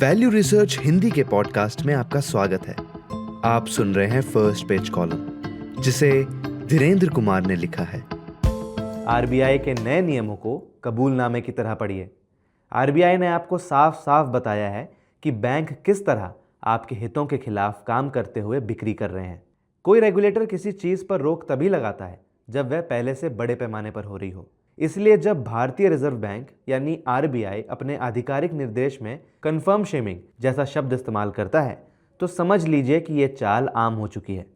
Value research Hindi के podcast में आपका स्वागत है। आप सुन रहे हैं फर्स्ट पेज कॉलम, जिसे धीरेन्द्र कुमार ने लिखा है। आरबीआई के नए नियमों को कबूलनामे की तरह पढ़िए। आरबीआई ने आपको साफ साफ बताया है कि बैंक किस तरह आपके हितों के खिलाफ काम करते हुए बिक्री कर रहे हैं। कोई रेगुलेटर किसी चीज पर रोक तभी लगाता है जब वह पहले से बड़े पैमाने पर हो रही हो। इसलिए जब भारतीय रिजर्व बैंक यानी आरबीआई अपने आधिकारिक निर्देश में कंफर्म शेमिंग जैसा शब्द इस्तेमाल करता है, तो समझ लीजिए कि यह चाल आम हो चुकी है।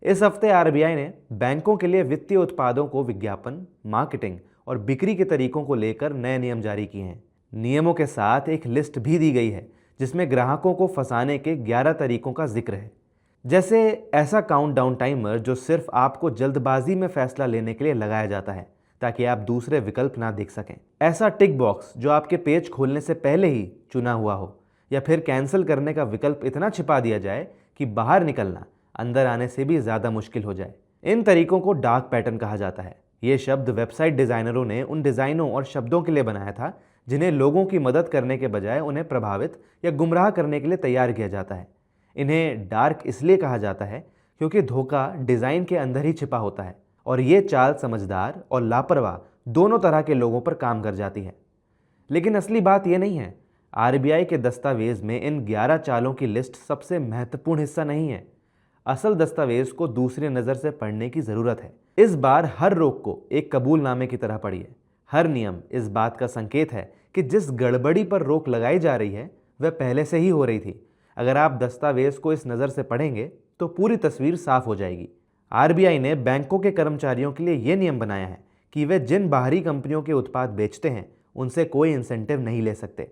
इस हफ्ते आरबीआई ने बैंकों के लिए वित्तीय उत्पादों को विज्ञापन, मार्केटिंग और बिक्री के तरीकों को लेकर नए नियम जारी किए हैं। नियमों के साथ एक लिस्ट भी दी गई है जिसमें ग्राहकों को फंसाने के 11 तरीकों का जिक्र है। जैसे ऐसा काउंटडाउन टाइमर जो सिर्फ आपको जल्दबाजी में फैसला लेने के लिए लगाया जाता है ताकि आप दूसरे विकल्प ना देख सकें। ऐसा टिक बॉक्स जो आपके पेज खोलने से पहले ही चुना हुआ हो, या फिर कैंसिल करने का विकल्प इतना छिपा दिया जाए कि बाहर निकलना अंदर आने से भी ज़्यादा मुश्किल हो जाए। इन तरीकों को डार्क पैटर्न कहा जाता है। ये शब्द वेबसाइट डिज़ाइनरों ने उन डिज़ाइनों और शब्दों के लिए बनाया था जिन्हें लोगों की मदद करने के बजाय उन्हें प्रभावित या गुमराह करने के लिए तैयार किया जाता है। इन्हें डार्क इसलिए कहा जाता है क्योंकि धोखा डिज़ाइन के अंदर ही छिपा होता है और ये चाल समझदार और लापरवाह दोनों तरह के लोगों पर काम कर जाती है। लेकिन असली बात यह नहीं है। आरबीआई के दस्तावेज में इन 11 चालों की लिस्ट सबसे महत्वपूर्ण हिस्सा नहीं है। असल दस्तावेज को दूसरी नज़र से पढ़ने की ज़रूरत है। इस बार हर रोक को एक कबूलनामे की तरह पढ़िए। हर नियम इस बात का संकेत है कि जिस गड़बड़ी पर रोक लगाई जा रही है वह पहले से ही हो रही थी। अगर आप दस्तावेज को इस नज़र से पढ़ेंगे तो पूरी तस्वीर साफ हो जाएगी। आरबीआई ने बैंकों के कर्मचारियों के लिए यह नियम बनाया है कि वे जिन बाहरी कंपनियों के उत्पाद बेचते हैं उनसे कोई इंसेंटिव नहीं ले सकते।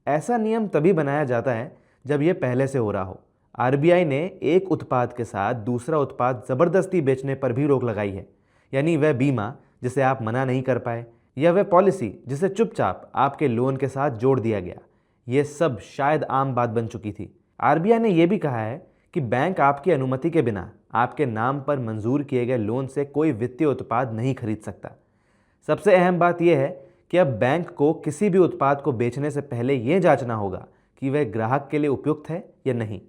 ऐसा नियम तभी बनाया जाता है जब यह पहले से हो रहा हो। आरबीआई ने एक उत्पाद के साथ दूसरा उत्पाद ज़बरदस्ती बेचने पर भी रोक लगाई है, यानी वह बीमा जिसे आप मना नहीं कर पाए या वह पॉलिसी जिसे चुपचाप आपके लोन के साथ जोड़ दिया गया। ये सब शायद आम बात बन चुकी थी। आरबीआई ने यह भी कहा है कि बैंक आपकी अनुमति के बिना आपके नाम पर मंजूर किए गए लोन से कोई वित्तीय उत्पाद नहीं खरीद सकता। सबसे अहम बात यह है कि अब बैंक को किसी भी उत्पाद को बेचने से पहले यह जांचना होगा कि वह ग्राहक के लिए उपयुक्त है या नहीं।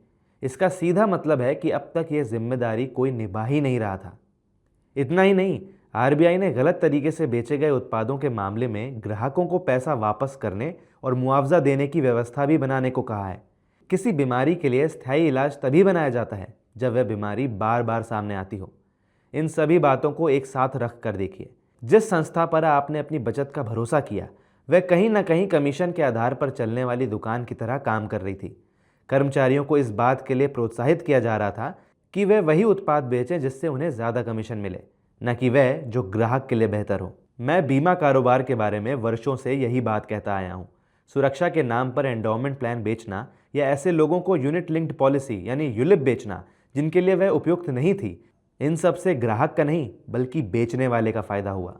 इसका सीधा मतलब है कि अब तक यह जिम्मेदारी कोई निभा ही नहीं रहा था। इतना ही नहीं, आरबीआई ने गलत तरीके से बेचे गए उत्पादों के मामले में ग्राहकों को पैसा वापस करने और मुआवजा देने की व्यवस्था भी बनाने को कहा है। किसी बीमारी के लिए स्थायी इलाज तभी बनाया जाता है जब वह बीमारी बार बार सामने आती हो। इन सभी बातों को एक साथ रख कर देखिए। जिस संस्था पर आपने अपनी बचत का भरोसा किया वह कहीं ना कहीं कमीशन के आधार पर चलने वाली दुकान की तरह काम कर रही थी। कर्मचारियों को इस बात के लिए प्रोत्साहित किया जा रहा था कि वे वही उत्पाद बेचें जिससे उन्हें ज़्यादा कमीशन मिले, न कि वह जो ग्राहक के लिए बेहतर हो। मैं बीमा कारोबार के बारे में वर्षों से यही बात कहता आया हूँ। सुरक्षा के नाम पर एंडोमेंट प्लान बेचना या ऐसे लोगों को यूनिट लिंक्ड पॉलिसी यानी यूलिप बेचना जिनके लिए वह उपयुक्त नहीं थी, इन सब से ग्राहक का नहीं बल्कि बेचने वाले का फायदा हुआ।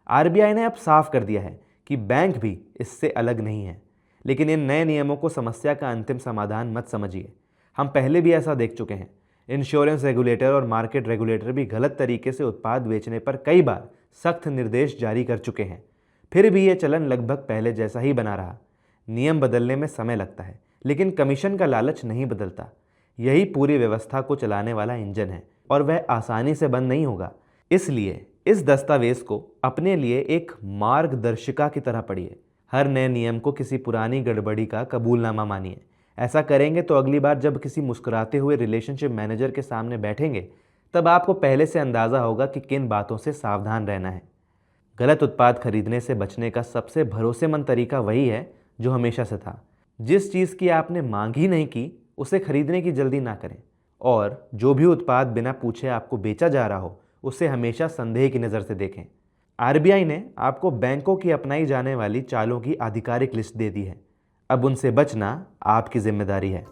आरबीआई ने अब साफ कर दिया है कि बैंक भी इससे अलग नहीं है। लेकिन इन नए नियमों को समस्या का अंतिम समाधान मत समझिए। हम पहले भी ऐसा देख चुके हैं। इंश्योरेंस रेगुलेटर और मार्केट रेगुलेटर भी गलत तरीके से उत्पाद बेचने पर कई बार सख्त निर्देश जारी कर चुके हैं। फिर भी ये चलन लगभग पहले जैसा ही बना रहा। नियम बदलने में समय लगता है, लेकिन कमीशन का लालच नहीं बदलता। यही पूरी व्यवस्था को चलाने वाला इंजन है और वह आसानी से बंद नहीं होगा। इसलिए इस दस्तावेज को अपने लिए एक मार्गदर्शिका की तरह पढ़िए। हर नए नियम को किसी पुरानी गड़बड़ी का कबूलनामा मानिए। ऐसा करेंगे तो अगली बार जब किसी मुस्कुराते हुए रिलेशनशिप मैनेजर के सामने बैठेंगे तब आपको पहले से अंदाज़ा होगा कि किन बातों से सावधान रहना है। गलत उत्पाद खरीदने से बचने का सबसे भरोसेमंद तरीका वही है जो हमेशा से था। जिस चीज़ की आपने मांग ही नहीं की उसे खरीदने की जल्दी ना करें, और जो भी उत्पाद बिना पूछे आपको बेचा जा रहा हो उसे हमेशा संदेह की नज़र से देखें। आरबीआई ने आपको बैंकों की अपनाई जाने वाली चालों की आधिकारिक लिस्ट दे दी है। अब उनसे बचना आपकी जिम्मेदारी है।